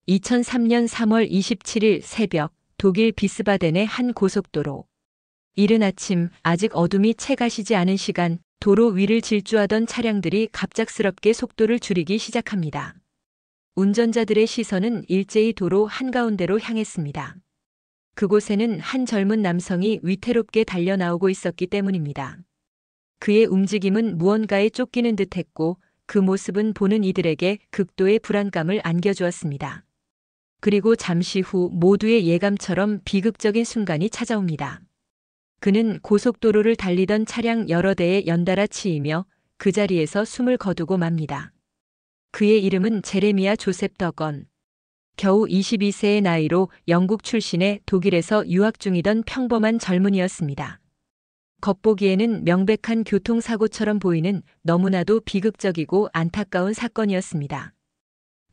2003년 3월 27일 새벽 독일 비스바덴의 한 고속도로. 이른 아침 아직 어둠이 채 가시지 않은 시간 도로 위를 질주하던 차량들이 갑작스럽게 속도를 줄이기 시작합니다. 운전자들의 시선은 일제히 도로 한가운데로 향했습니다. 그곳에는 한 젊은 남성이 위태롭게 달려나오고 있었기 때문입니다. 그의 움직임은 무언가에 쫓기는 듯했고 그 모습은 보는 이들에게 극도의 불안감을 안겨주었습니다. 그리고 잠시 후 모두의 예감처럼 비극적인 순간이 찾아옵니다. 그는 고속도로를 달리던 차량 여러 대에 연달아 치이며 그 자리에서 숨을 거두고 맙니다. 그의 이름은 제레미야 조셉 더건. 겨우 22세의 나이로 영국 출신의 독일에서 유학 중이던 평범한 젊은이였습니다. 겉보기에는 명백한 교통사고처럼 보이는 너무나도 비극적이고 안타까운 사건이었습니다.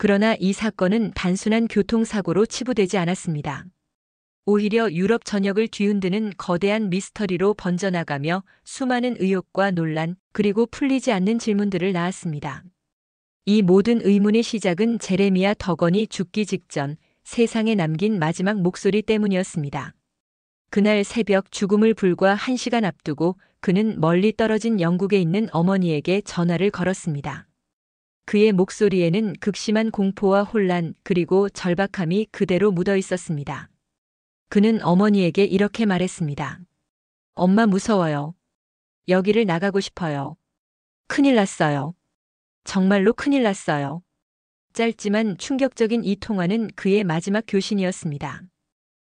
그러나 이 사건은 단순한 교통사고로 치부되지 않았습니다. 오히려 유럽 전역을 뒤흔드는 거대한 미스터리로 번져나가며 수많은 의혹과 논란, 그리고 풀리지 않는 질문들을 낳았습니다. 이 모든 의문의 시작은 제레미야 더건이 죽기 직전 세상에 남긴 마지막 목소리 때문이었습니다. 그날 새벽 죽음을 불과 1시간 앞두고 그는 멀리 떨어진 영국에 있는 어머니에게 전화를 걸었습니다. 그의 목소리에는 극심한 공포와 혼란 그리고 절박함이 그대로 묻어 있었습니다. 그는 어머니에게 이렇게 말했습니다. 엄마 무서워요. 여기를 나가고 싶어요. 큰일 났어요. 정말로 큰일 났어요. 짧지만 충격적인 이 통화는 그의 마지막 교신이었습니다.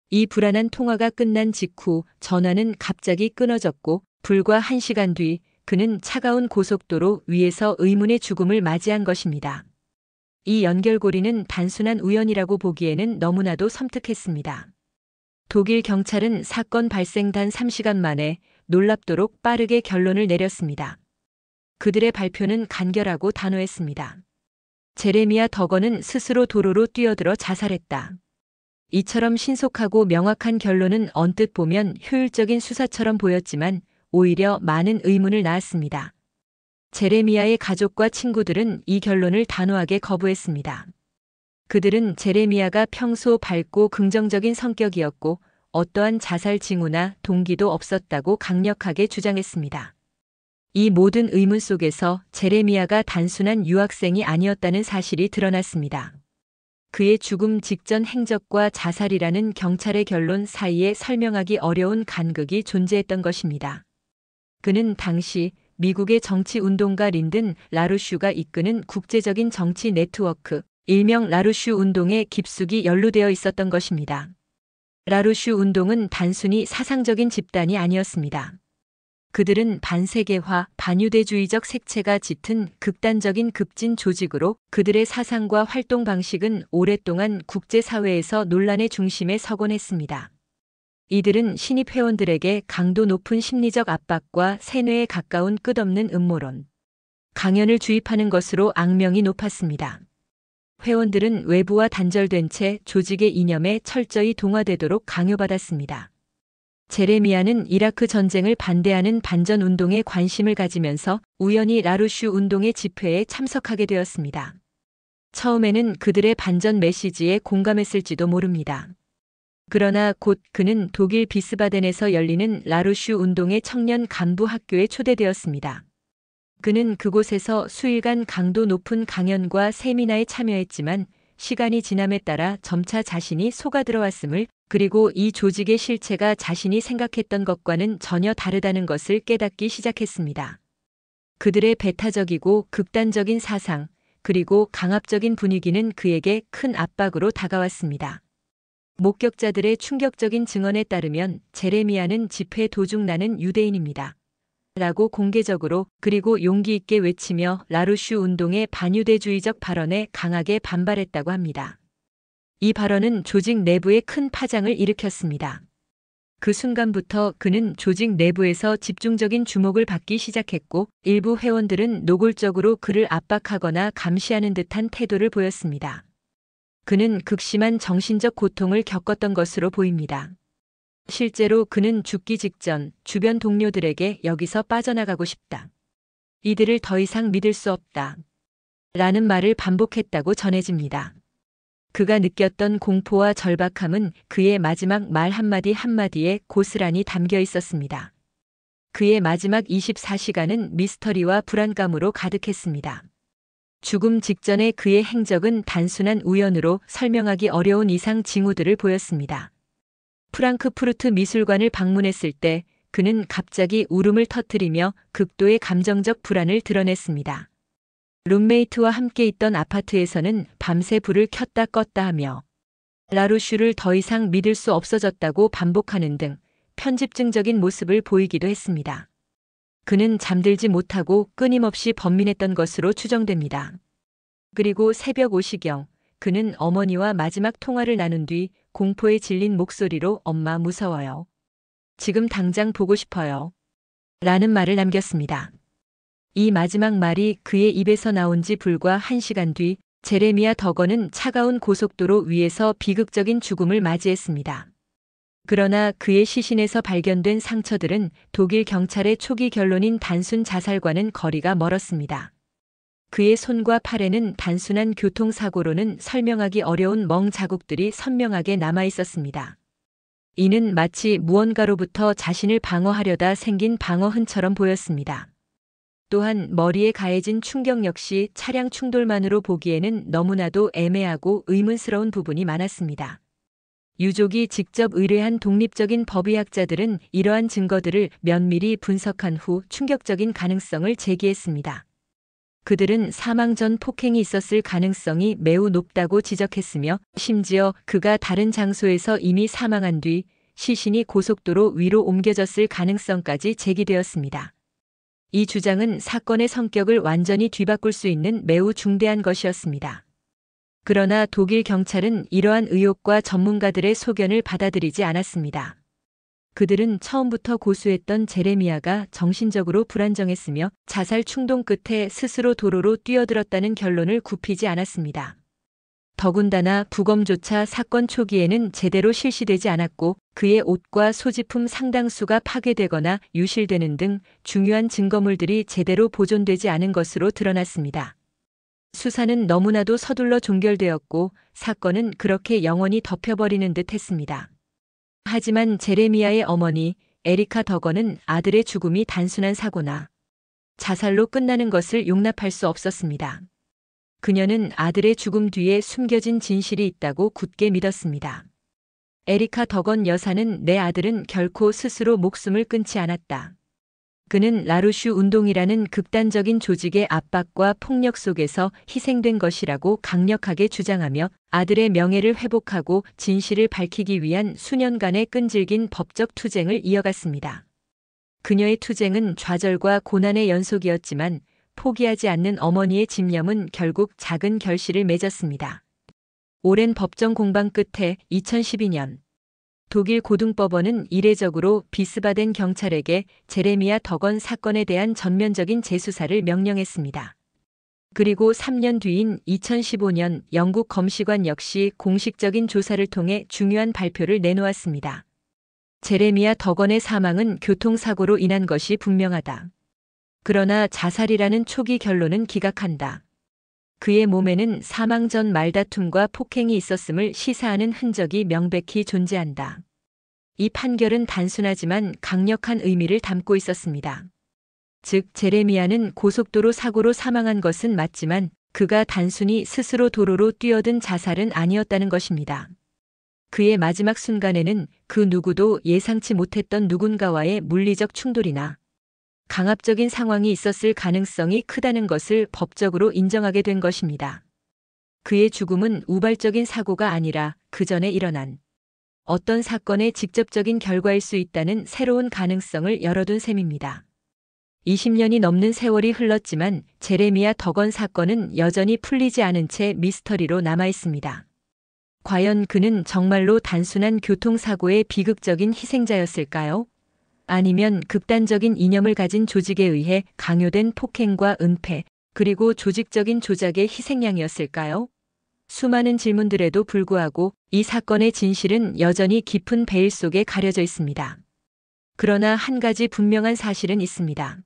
이 불안한 통화가 끝난 직후 전화는 갑자기 끊어졌고 불과 1시간 뒤 그는 차가운 고속도로 위에서 의문의 죽음을 맞이한 것입니다. 이 연결고리는 단순한 우연이라고 보기에는 너무나도 섬뜩했습니다. 독일 경찰은 사건 발생 단 3시간 만에 놀랍도록 빠르게 결론을 내렸습니다. 그들의 발표는 간결하고 단호했습니다. 제레미야 더건은 스스로 도로로 뛰어들어 자살했다. 이처럼 신속하고 명확한 결론은 언뜻 보면 효율적인 수사처럼 보였지만 오히려 많은 의문을 낳았습니다. 제레미야의 가족과 친구들은 이 결론을 단호하게 거부했습니다. 그들은 제레미야가 평소 밝고 긍정적인 성격이었고 어떠한 자살 징후나 동기도 없었다고 강력하게 주장했습니다. 이 모든 의문 속에서 제레미야가 단순한 유학생이 아니었다는 사실이 드러났습니다. 그의 죽음 직전 행적과 자살이라는 경찰의 결론 사이에 설명하기 어려운 간극이 존재했던 것입니다. 그는 당시 미국의 정치운동가 린든 라루슈가 이끄는 국제적인 정치 네트워크, 일명 라루슈 운동에 깊숙이 연루되어 있었던 것입니다. 라루슈 운동은 단순히 사상적인 집단이 아니었습니다. 그들은 반세계화, 반유대주의적 색채가 짙은 극단적인 급진 조직으로 그들의 사상과 활동 방식은 오랫동안 국제사회에서 논란의 중심에 서곤 했습니다. 이들은 신입 회원들에게 강도 높은 심리적 압박과 세뇌에 가까운 끝없는 음모론, 강연을 주입하는 것으로 악명이 높았습니다. 회원들은 외부와 단절된 채 조직의 이념에 철저히 동화되도록 강요받았습니다. 제레미야는 이라크 전쟁을 반대하는 반전 운동에 관심을 가지면서 우연히 라루슈 운동의 집회에 참석하게 되었습니다. 처음에는 그들의 반전 메시지에 공감했을지도 모릅니다. 그러나 곧 그는 독일 비스바덴에서 열리는 라루슈 운동의 청년 간부 학교에 초대되었습니다. 그는 그곳에서 수일간 강도 높은 강연과 세미나에 참여했지만 시간이 지남에 따라 점차 자신이 속아들어왔음을, 그리고 이 조직의 실체가 자신이 생각했던 것과는 전혀 다르다는 것을 깨닫기 시작했습니다. 그들의 배타적이고 극단적인 사상, 그리고 강압적인 분위기는 그에게 큰 압박으로 다가왔습니다. 목격자들의 충격적인 증언에 따르면 제레미야는 집회 도중 나는 유대인입니다. 라고 공개적으로 그리고 용기 있게 외치며 라루슈 운동의 반유대주의적 발언에 강하게 반발했다고 합니다. 이 발언은 조직 내부에 큰 파장을 일으켰습니다. 그 순간부터 그는 조직 내부에서 집중적인 주목을 받기 시작했고 일부 회원들은 노골적으로 그를 압박하거나 감시하는 듯한 태도를 보였습니다. 그는 극심한 정신적 고통을 겪었던 것으로 보입니다. 실제로 그는 죽기 직전 주변 동료들에게 여기서 빠져나가고 싶다. 이들을 더 이상 믿을 수 없다. 라는 말을 반복했다고 전해집니다. 그가 느꼈던 공포와 절박함은 그의 마지막 말 한마디 한마디에 고스란히 담겨 있었습니다. 그의 마지막 24시간은 미스터리와 불안감으로 가득했습니다. 죽음 직전의 그의 행적은 단순한 우연으로 설명하기 어려운 이상 징후들을 보였습니다. 프랑크푸르트 미술관을 방문했을 때 그는 갑자기 울음을 터뜨리며 극도의 감정적 불안을 드러냈습니다. 룸메이트와 함께 있던 아파트에서는 밤새 불을 켰다 껐다 하며 라루슈를 더 이상 믿을 수 없어졌다고 반복하는 등 편집증적인 모습을 보이기도 했습니다. 그는 잠들지 못하고 끊임없이 번민했던 것으로 추정됩니다. 그리고 새벽 5시경 그는 어머니와 마지막 통화를 나눈 뒤 공포에 질린 목소리로 "엄마 무서워요. 지금 당장 보고 싶어요. 라는 말을 남겼습니다. 이 마지막 말이 그의 입에서 나온 지 불과 1시간 뒤 제레미야 더건은 차가운 고속도로 위에서 비극적인 죽음을 맞이했습니다. 그러나 그의 시신에서 발견된 상처들은 독일 경찰의 초기 결론인 단순 자살과는 거리가 멀었습니다. 그의 손과 팔에는 단순한 교통사고로는 설명하기 어려운 멍 자국들이 선명하게 남아 있었습니다. 이는 마치 무언가로부터 자신을 방어하려다 생긴 방어흔처럼 보였습니다. 또한 머리에 가해진 충격 역시 차량 충돌만으로 보기에는 너무나도 애매하고 의문스러운 부분이 많았습니다. 유족이 직접 의뢰한 독립적인 법의학자들은 이러한 증거들을 면밀히 분석한 후 충격적인 가능성을 제기했습니다. 그들은 사망 전 폭행이 있었을 가능성이 매우 높다고 지적했으며 심지어 그가 다른 장소에서 이미 사망한 뒤 시신이 고속도로 위로 옮겨졌을 가능성까지 제기되었습니다. 이 주장은 사건의 성격을 완전히 뒤바꿀 수 있는 매우 중대한 것이었습니다. 그러나 독일 경찰은 이러한 의혹과 전문가들의 소견을 받아들이지 않았습니다. 그들은 처음부터 고수했던 제레미야가 정신적으로 불안정했으며 자살 충동 끝에 스스로 도로로 뛰어들었다는 결론을 굽히지 않았습니다. 더군다나 부검조차 사건 초기에는 제대로 실시되지 않았고 그의 옷과 소지품 상당수가 파괴되거나 유실되는 등 중요한 증거물들이 제대로 보존되지 않은 것으로 드러났습니다. 수사는 너무나도 서둘러 종결되었고 사건은 그렇게 영원히 덮여버리는 듯 했습니다. 하지만 제레미야의 어머니 에리카 더건은 아들의 죽음이 단순한 사고나 자살로 끝나는 것을 용납할 수 없었습니다. 그녀는 아들의 죽음 뒤에 숨겨진 진실이 있다고 굳게 믿었습니다. 에리카 더건 여사는 "내 아들은 결코 스스로 목숨을 끊지 않았다. 그는 라루슈 운동이라는 극단적인 조직의 압박과 폭력 속에서 희생된 것이라고 강력하게 주장하며 아들의 명예를 회복하고 진실을 밝히기 위한 수년간의 끈질긴 법적 투쟁을 이어갔습니다. 그녀의 투쟁은 좌절과 고난의 연속이었지만 포기하지 않는 어머니의 집념은 결국 작은 결실을 맺었습니다. 오랜 법정 공방 끝에 2012년 독일 고등법원은 이례적으로 비스바덴 경찰에게 제레미야 더건 사건에 대한 전면적인 재수사를 명령했습니다. 그리고 3년 뒤인 2015년 영국 검시관 역시 공식적인 조사를 통해 중요한 발표를 내놓았습니다. 제레미야 더건의 사망은 교통사고로 인한 것이 분명하다. 그러나 자살이라는 초기 결론은 기각한다. 그의 몸에는 사망 전 말다툼과 폭행이 있었음을 시사하는 흔적이 명백히 존재한다. 이 판결은 단순하지만 강력한 의미를 담고 있었습니다. 즉, 제레미야는 고속도로 사고로 사망한 것은 맞지만 그가 단순히 스스로 도로로 뛰어든 자살은 아니었다는 것입니다. 그의 마지막 순간에는 그 누구도 예상치 못했던 누군가와의 물리적 충돌이나 강압적인 상황이 있었을 가능성이 크다는 것을 법적으로 인정하게 된 것입니다. 그의 죽음은 우발적인 사고가 아니라 그 전에 일어난 어떤 사건의 직접적인 결과일 수 있다는 새로운 가능성을 열어둔 셈입니다. 20년이 넘는 세월이 흘렀지만 제레미야 더건 사건은 여전히 풀리지 않은 채 미스터리로 남아 있습니다. 과연 그는 정말로 단순한 교통사고의 비극적인 희생자였을까요? 아니면 극단적인 이념을 가진 조직에 의해 강요된 폭행과 은폐, 그리고 조직적인 조작의 희생양이었을까요? 수많은 질문들에도 불구하고 이 사건의 진실은 여전히 깊은 베일 속에 가려져 있습니다. 그러나 한 가지 분명한 사실은 있습니다.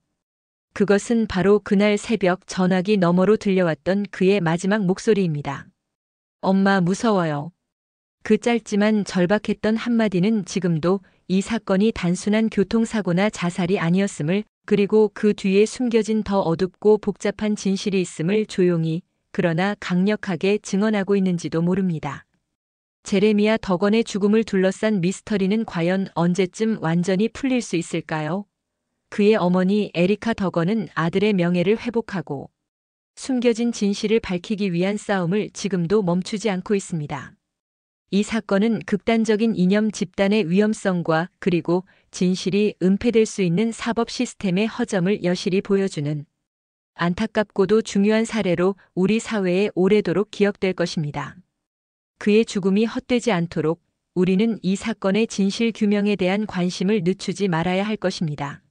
그것은 바로 그날 새벽 전화기 너머로 들려왔던 그의 마지막 목소리입니다. 엄마 무서워요. 그 짧지만 절박했던 한마디는 지금도 이 사건이 단순한 교통사고나 자살이 아니었음을, 그리고 그 뒤에 숨겨진 더 어둡고 복잡한 진실이 있음을 조용히 그러나 강력하게 증언하고 있는지도 모릅니다. 제레미야 덕원의 죽음을 둘러싼 미스터리는 과연 언제쯤 완전히 풀릴 수 있을까요? 그의 어머니 에리카 덕원은 아들의 명예를 회복하고 숨겨진 진실을 밝히기 위한 싸움을 지금도 멈추지 않고 있습니다. 이 사건은 극단적인 이념 집단의 위험성과 그리고 진실이 은폐될 수 있는 사법 시스템의 허점을 여실히 보여주는 안타깝고도 중요한 사례로 우리 사회에 오래도록 기억될 것입니다. 그의 죽음이 헛되지 않도록 우리는 이 사건의 진실 규명에 대한 관심을 늦추지 말아야 할 것입니다.